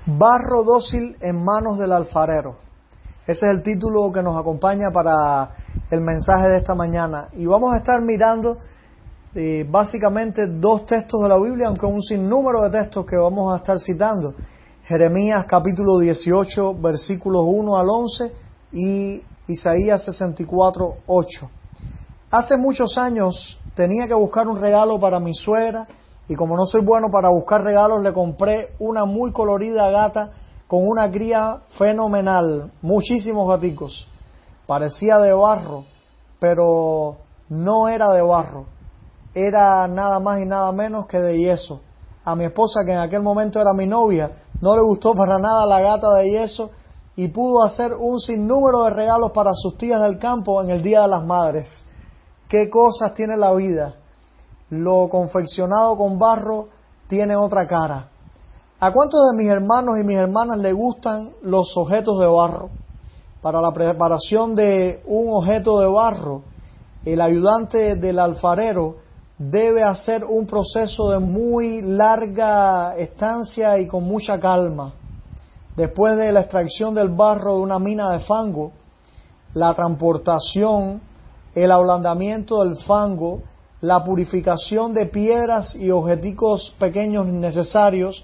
Barro dócil en manos del alfarero. Ese es el título que nos acompaña para el mensaje de esta mañana. Y vamos a estar mirando básicamente dos textos de la Biblia, aunque un sinnúmero de textos que vamos a estar citando. Jeremías capítulo 18, versículos 1 al 11 y Isaías 64, 8. Hace muchos años tenía que buscar un regalo para mi suegra y como no soy bueno para buscar regalos, le compré una muy colorida gata con una cría fenomenal, muchísimos gaticos. Parecía de barro, pero no era de barro, era nada más y nada menos que de yeso. A mi esposa, que en aquel momento era mi novia, no le gustó para nada la gata de yeso y pudo hacer un sinnúmero de regalos para sus tías del campo en el Día de las Madres. ¿Qué cosas tiene la vida? Lo confeccionado con barro tiene otra cara. ¿A cuántos de mis hermanos y mis hermanas les gustan los objetos de barro? Para la preparación de un objeto de barro, el ayudante del alfarero debe hacer un proceso de muy larga estancia y con mucha calma. Después de la extracción del barro de una mina de fango, la transportación, el ablandamiento del fango, la purificación de piedras y objeticos pequeños innecesarios,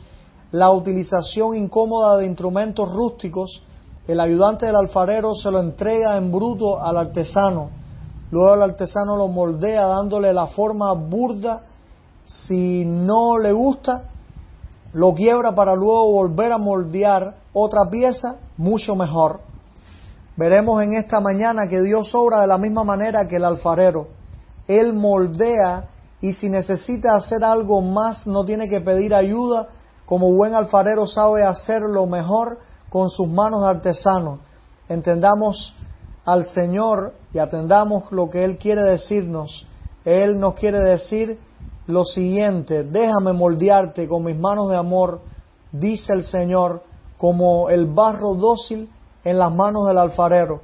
la utilización incómoda de instrumentos rústicos, el ayudante del alfarero se lo entrega en bruto al artesano. Luego el artesano lo moldea dándole la forma burda. Si no le gusta, lo quiebra para luego volver a moldear otra pieza mucho mejor. Veremos en esta mañana que Dios obra de la misma manera que el alfarero. Él moldea y si necesita hacer algo más no tiene que pedir ayuda. Como buen alfarero sabe hacerlo mejor con sus manos de artesano. Entendamos al Señor y atendamos lo que Él quiere decirnos. Él nos quiere decir lo siguiente: déjame moldearte con mis manos de amor, dice el Señor, como el barro dócil en las manos del alfarero.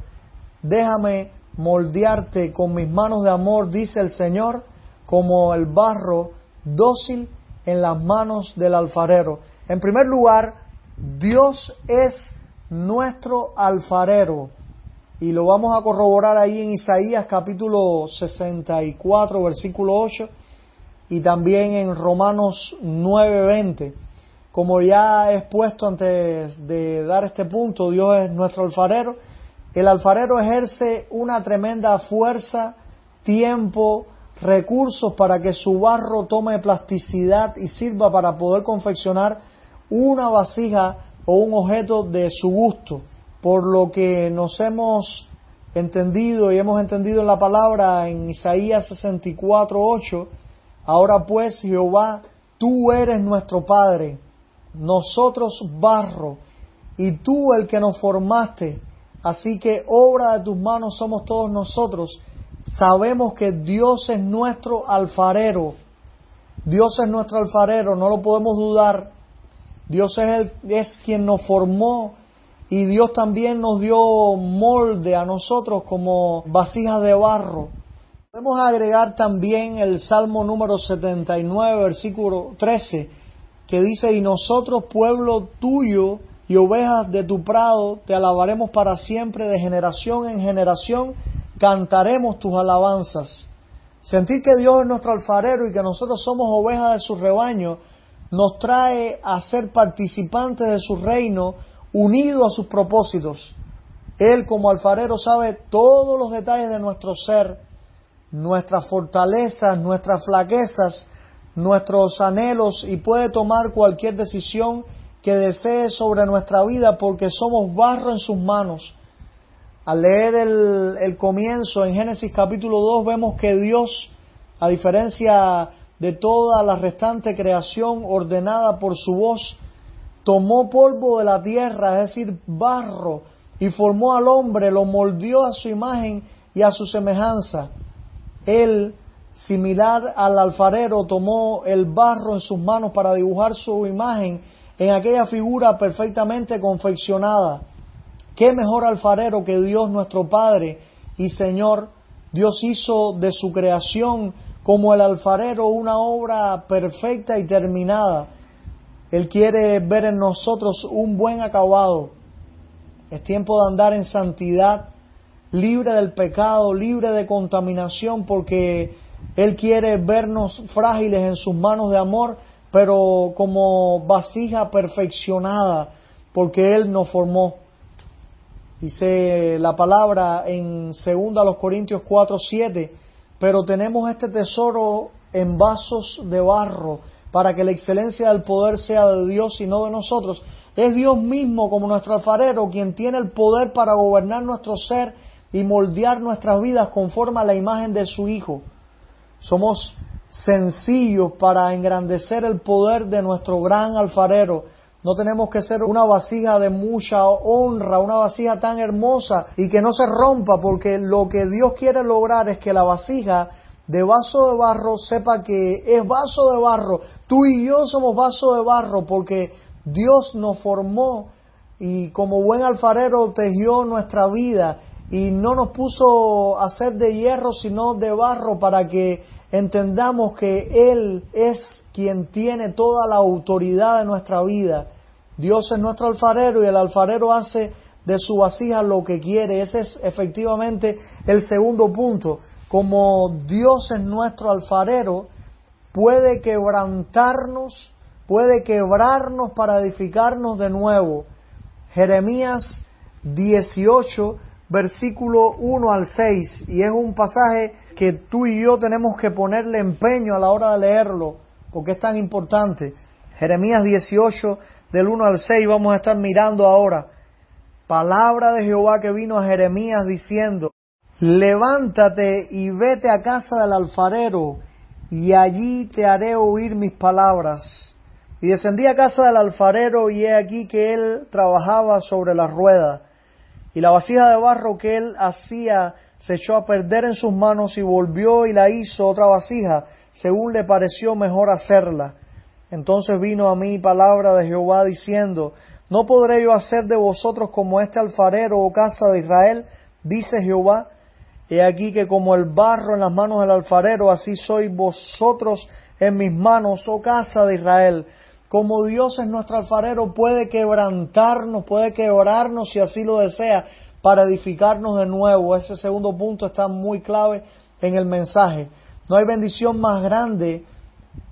Déjame moldearte con mis manos de amor, dice el Señor, como el barro dócil en las manos del alfarero. En primer lugar, Dios es nuestro alfarero. Y lo vamos a corroborar ahí en Isaías capítulo 64, versículo 8, y también en Romanos 9:20. Como ya he expuesto antes de dar este punto, Dios es nuestro alfarero. El alfarero ejerce una tremenda fuerza, tiempo, recursos para que su barro tome plasticidad y sirva para poder confeccionar una vasija o un objeto de su gusto. Por lo que nos hemos entendido y hemos entendido en la palabra en Isaías 64:8, ahora pues Jehová, tú eres nuestro Padre, nosotros barro, y tú el que nos formaste, así que obra de tus manos somos todos nosotros. Sabemos que Dios es nuestro alfarero. Dios es nuestro alfarero, no lo podemos dudar. Dios es quien nos formó y Dios también nos dio molde a nosotros como vasijas de barro. Podemos agregar también el Salmo número 79, versículo 13, que dice: y nosotros, pueblo tuyo y ovejas de tu prado, te alabaremos para siempre, de generación en generación cantaremos tus alabanzas. Sentir que Dios es nuestro alfarero y que nosotros somos ovejas de su rebaño nos trae a ser participantes de su reino, unidos a sus propósitos. Él como alfarero sabe todos los detalles de nuestro ser, nuestras fortalezas, nuestras flaquezas, nuestros anhelos, y puede tomar cualquier decisión que desee sobre nuestra vida porque somos barro en sus manos. Al leer el comienzo en Génesis capítulo 2 vemos que Dios, a diferencia de toda la restante creación ordenada por su voz, tomó polvo de la tierra, es decir, barro, y formó al hombre, lo moldeó a su imagen y a su semejanza. Él, similar al alfarero, tomó el barro en sus manos para dibujar su imagen en aquella figura perfectamente confeccionada. ¿Qué mejor alfarero que Dios nuestro Padre y Señor? Dios hizo de su creación como el alfarero una obra perfecta y terminada. Él quiere ver en nosotros un buen acabado. Es tiempo de andar en santidad, libre del pecado, libre de contaminación, porque Él quiere vernos frágiles en sus manos de amor, pero como vasija perfeccionada, porque Él nos formó. Dice la palabra en 2 Corintios 4:7, pero tenemos este tesoro en vasos de barro, para que la excelencia del poder sea de Dios y no de nosotros. Es Dios mismo, como nuestro alfarero, quien tiene el poder para gobernar nuestro ser y moldear nuestras vidas conforme a la imagen de su Hijo. Somos sencillos para engrandecer el poder de nuestro gran alfarero. No tenemos que ser una vasija de mucha honra, una vasija tan hermosa y que no se rompa, porque lo que Dios quiere lograr es que la vasija de vaso de barro sepa que es vaso de barro. Tú y yo somos vaso de barro porque Dios nos formó y como buen alfarero tejió nuestra vida y no nos puso a ser de hierro sino de barro, para que entendamos que Él es quien tiene toda la autoridad de nuestra vida. Dios es nuestro alfarero y el alfarero hace de su vasija lo que quiere. Ese es efectivamente el segundo punto. Como Dios es nuestro alfarero, puede quebrantarnos, puede quebrarnos para edificarnos de nuevo. Jeremías 18, versículo 1 al 6, y es un pasaje que tú y yo tenemos que ponerle empeño a la hora de leerlo, porque es tan importante. Jeremías 18, del 1 al 6, vamos a estar mirando ahora. Palabra de Jehová que vino a Jeremías diciendo: levántate y vete a casa del alfarero, y allí te haré oír mis palabras. Y descendí a casa del alfarero, y he aquí que él trabajaba sobre la rueda. Y la vasija de barro que él hacía se echó a perder en sus manos, y volvió y la hizo otra vasija, según le pareció mejor hacerla. Entonces vino a mí palabra de Jehová diciendo: ¿no podré yo hacer de vosotros como este alfarero, oh casa de Israel? Dice Jehová. He aquí que como el barro en las manos del alfarero, así sois vosotros en mis manos, oh casa de Israel. Como Dios es nuestro alfarero, puede quebrantarnos, puede quebrarnos si así lo desea, para edificarnos de nuevo. Ese segundo punto está muy clave en el mensaje. No hay bendición más grande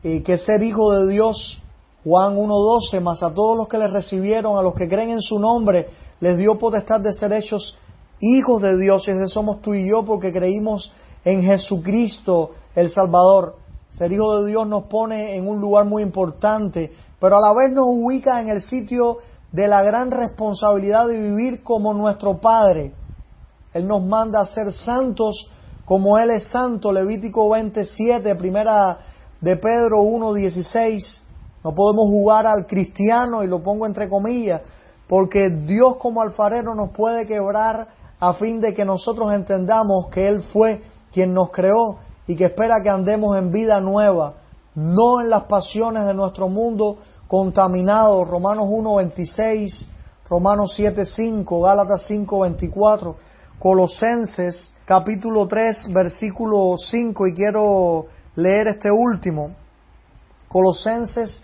que ser hijo de Dios. Juan 1:12, mas a todos los que le recibieron, a los que creen en su nombre, les dio potestad de ser hechos hijos de Dios. Y ese somos tú y yo, porque creímos en Jesucristo el Salvador. Ser hijo de Dios nos pone en un lugar muy importante, pero a la vez nos ubica en el sitio de la gran responsabilidad de vivir como nuestro Padre. Él nos manda a ser santos como Él es santo. Levítico 27, primera de Pedro 1:16. No podemos jugar al cristiano, y lo pongo entre comillas, porque Dios como alfarero nos puede quebrar a fin de que nosotros entendamos que Él fue quien nos creó y que espera que andemos en vida nueva, no en las pasiones de nuestro mundo contaminado. Romanos 1:26, Romanos 7:5, Gálatas 5:24, Colosenses capítulo 3, versículo 5, y quiero leer este último. Colosenses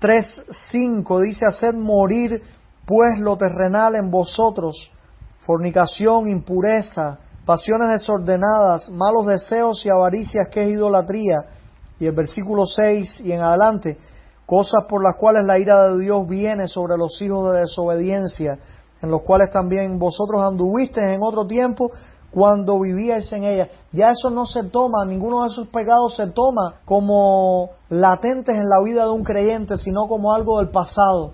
3:5 dice: haced morir pues lo terrenal en vosotros, fornicación, impureza, pasiones desordenadas, malos deseos y avaricias, que es idolatría. Y el versículo 6 y en adelante: cosas por las cuales la ira de Dios viene sobre los hijos de desobediencia, en los cuales también vosotros anduvisteis en otro tiempo, cuando vivíais en ella. Ya eso no se toma, ninguno de esos pecados se toma como latentes en la vida de un creyente, sino como algo del pasado,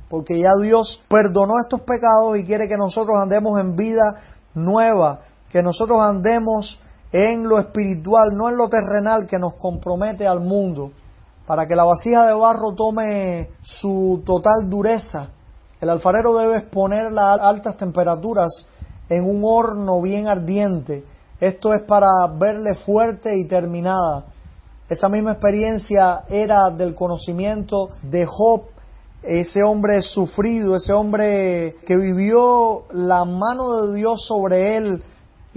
porque ya Dios perdonó estos pecados y quiere que nosotros andemos en vida nueva, que nosotros andemos en lo espiritual, no en lo terrenal que nos compromete al mundo. Para que la vasija de barro tome su total dureza, el alfarero debe exponerla a altas temperaturas en un horno bien ardiente. Esto es para verle fuerte y terminada. Esa misma experiencia era del conocimiento de Job, ese hombre sufrido, ese hombre que vivió la mano de Dios sobre él,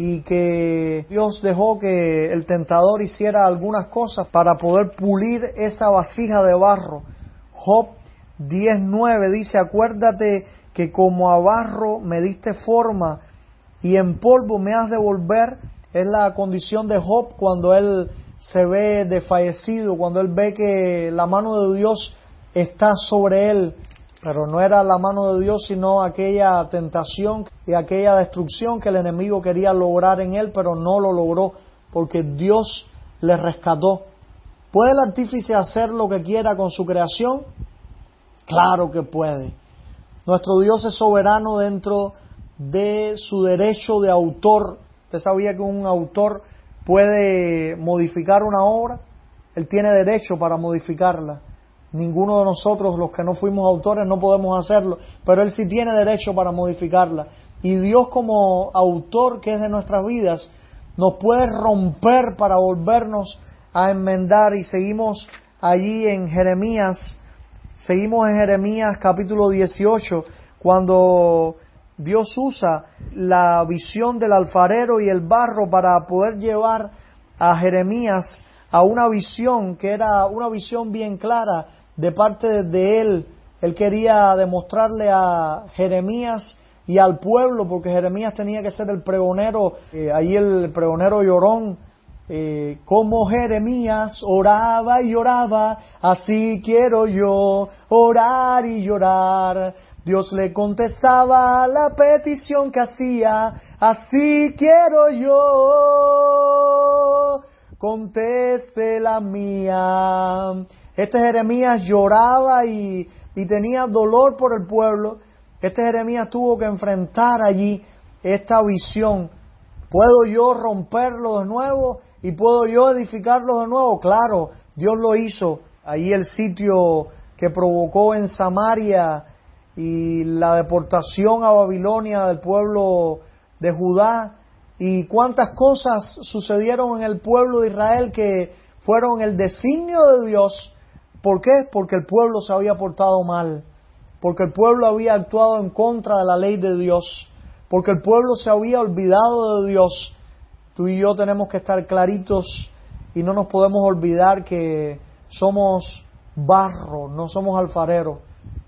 y que Dios dejó que el tentador hiciera algunas cosas para poder pulir esa vasija de barro. Job 10:9 dice: acuérdate que como a barro me diste forma y en polvo me has de volver. Es la condición de Job cuando él se ve desfallecido, cuando él ve que la mano de Dios está sobre él, pero no era la mano de Dios, sino aquella tentación y aquella destrucción que el enemigo quería lograr en él, pero no lo logró, porque Dios le rescató. ¿Puede el artífice hacer lo que quiera con su creación? Claro que puede. Nuestro Dios es soberano dentro de su derecho de autor. ¿Usted sabía que un autor puede modificar una obra? Él tiene derecho para modificarla. Ninguno de nosotros, los que no fuimos autores, no podemos hacerlo, pero Él sí tiene derecho para modificarla. Y Dios, como autor que es de nuestras vidas, nos puede romper para volvernos a enmendar. Y seguimos allí en Jeremías capítulo 18, cuando Dios usa la visión del alfarero y el barro para poder llevar a Jeremías a una visión que era una visión bien clara de parte de él. Él quería demostrarle a Jeremías y al pueblo, porque Jeremías tenía que ser el pregonero, ahí el pregonero llorón, como Jeremías oraba y lloraba, así quiero yo orar y llorar. Dios le contestaba la petición que hacía, así quiero yo, conteste la mía. Este Jeremías lloraba y tenía dolor por el pueblo. Este Jeremías tuvo que enfrentar allí esta visión. ¿Puedo yo romperlo de nuevo y puedo yo edificarlo de nuevo? Claro, Dios lo hizo. Ahí el sitio que provocó en Samaria y la deportación a Babilonia del pueblo de Judá, y cuántas cosas sucedieron en el pueblo de Israel que fueron el designio de Dios. ¿Por qué? Porque el pueblo se había portado mal, porque el pueblo había actuado en contra de la ley de Dios, porque el pueblo se había olvidado de Dios. Tú y yo tenemos que estar claritos y no nos podemos olvidar que somos barro, no somos alfareros.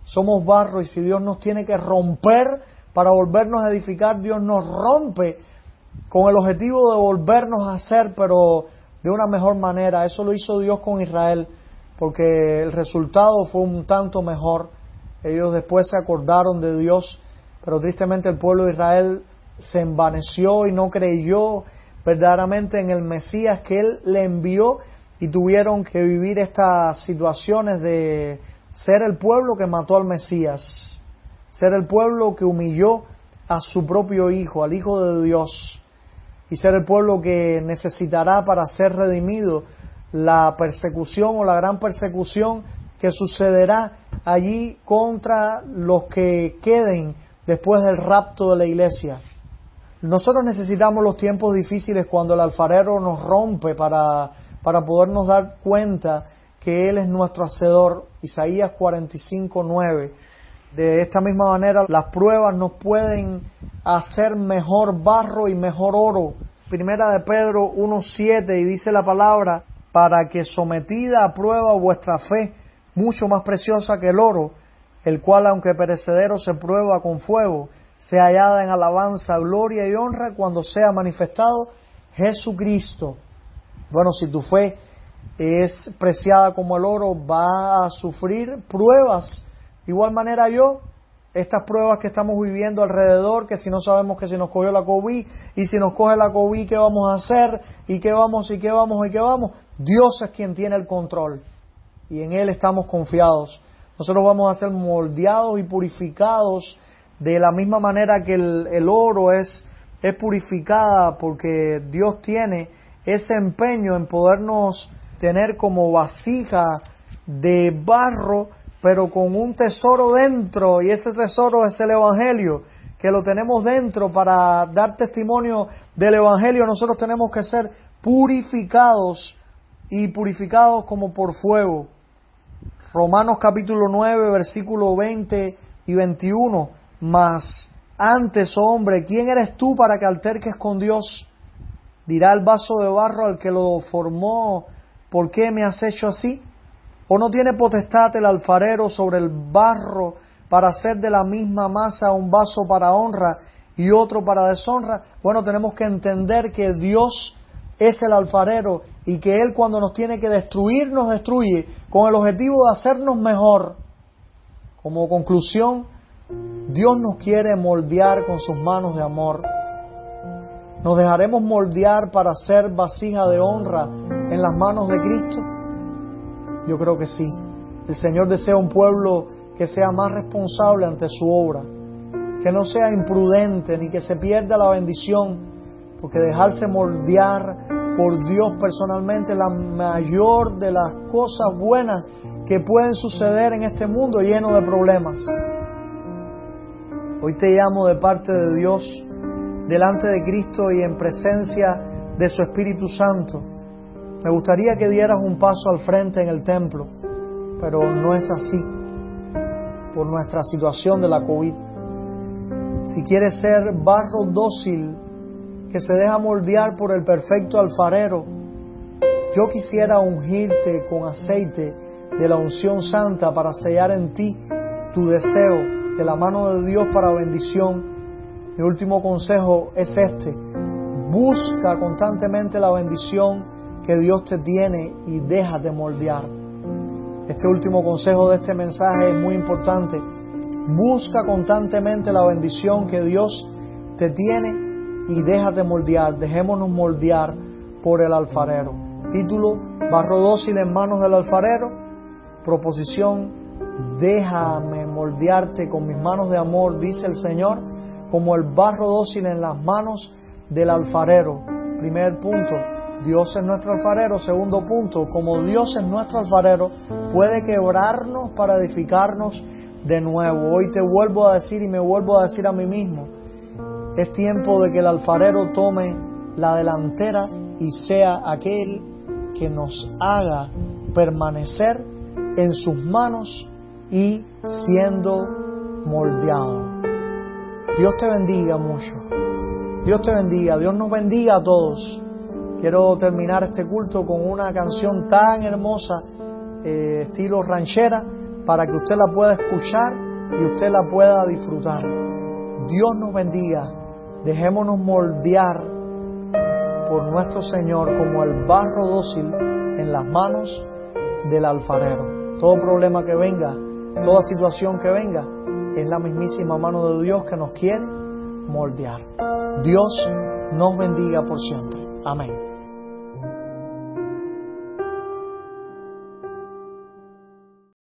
Somos barro, y si Dios nos tiene que romper para volvernos a edificar, Dios nos rompe con el objetivo de volvernos a hacer, pero de una mejor manera. Eso lo hizo Dios con Israel, porque el resultado fue un tanto mejor. Ellos después se acordaron de Dios, pero tristemente el pueblo de Israel se envaneció y no creyó verdaderamente en el Mesías que Él le envió, y tuvieron que vivir estas situaciones de ser el pueblo que mató al Mesías, ser el pueblo que humilló a su propio Hijo, al Hijo de Dios, y ser el pueblo que necesitará para ser redimido la persecución o la gran persecución que sucederá allí contra los que queden después del rapto de la iglesia. Nosotros necesitamos los tiempos difíciles cuando el alfarero nos rompe para podernos dar cuenta que Él es nuestro hacedor. Isaías 45:9. De esta misma manera, las pruebas nos pueden hacer mejor barro y mejor oro. Primera de Pedro 1:7, y dice la palabra: para que sometida a prueba vuestra fe, mucho más preciosa que el oro, el cual aunque perecedero se prueba con fuego, sea hallada en alabanza, gloria y honra cuando sea manifestado Jesucristo. Bueno, si tu fe es preciada como el oro, va a sufrir pruebas. De igual manera estas pruebas que estamos viviendo alrededor, que si no sabemos que si nos cogió la COVID, y si nos coge la COVID, ¿qué vamos a hacer? ¿Y qué vamos? Dios es quien tiene el control, y en Él estamos confiados. Nosotros vamos a ser moldeados y purificados de la misma manera que el oro es purificada, porque Dios tiene ese empeño en podernos tener como vasija de barro, pero con un tesoro dentro, y ese tesoro es el Evangelio, que lo tenemos dentro para dar testimonio del Evangelio. Nosotros tenemos que ser purificados, y purificados como por fuego. Romanos capítulo 9, versículo 20 y 21. Mas antes, oh hombre, ¿quién eres tú para que alterques con Dios? Dirá el vaso de barro al que lo formó: ¿por qué me has hecho así? ¿O no tiene potestad el alfarero sobre el barro para hacer de la misma masa un vaso para honra y otro para deshonra? Bueno, tenemos que entender que Dios es el alfarero y que Él, cuando nos tiene que destruir, nos destruye con el objetivo de hacernos mejor. Como conclusión, Dios nos quiere moldear con sus manos de amor. ¿Nos dejaremos moldear para ser vasija de honra en las manos de Cristo? Yo creo que sí. El Señor desea un pueblo que sea más responsable ante su obra, que no sea imprudente ni que se pierda la bendición, porque dejarse moldear por Dios personalmente es la mayor de las cosas buenas que pueden suceder en este mundo lleno de problemas. Hoy te llamo de parte de Dios, delante de Cristo y en presencia de su Espíritu Santo. Me gustaría que dieras un paso al frente en el templo, pero no es así, por nuestra situación de la COVID. Si quieres ser barro dócil, que se deja moldear por el perfecto alfarero, yo quisiera ungirte con aceite de la unción santa para sellar en ti tu deseo de la mano de Dios para bendición. Mi último consejo es este: busca constantemente la bendición que Dios te tiene y déjate moldear. Este último consejo de este mensaje es muy importante. Busca constantemente la bendición que Dios te tiene y déjate moldear. Dejémonos moldear por el alfarero. Título: barro dócil en manos del alfarero. Proposición: déjame moldearte con mis manos de amor, dice el Señor, como el barro dócil en las manos del alfarero. Primer punto: Dios es nuestro alfarero. Segundo punto: como Dios es nuestro alfarero, puede quebrarnos para edificarnos de nuevo. Hoy te vuelvo a decir y me vuelvo a decir a mí mismo: es tiempo de que el alfarero tome la delantera y sea aquel que nos haga permanecer en sus manos y siendo moldeado. Dios te bendiga mucho. Dios te bendiga. Dios nos bendiga a todos. Quiero terminar este culto con una canción tan hermosa, estilo ranchera, para que usted la pueda escuchar y usted la pueda disfrutar. Dios nos bendiga. Dejémonos moldear por nuestro Señor como el barro dócil en las manos del alfarero. Todo problema que venga, toda situación que venga, es la mismísima mano de Dios que nos quiere moldear. Dios nos bendiga por siempre. Amén.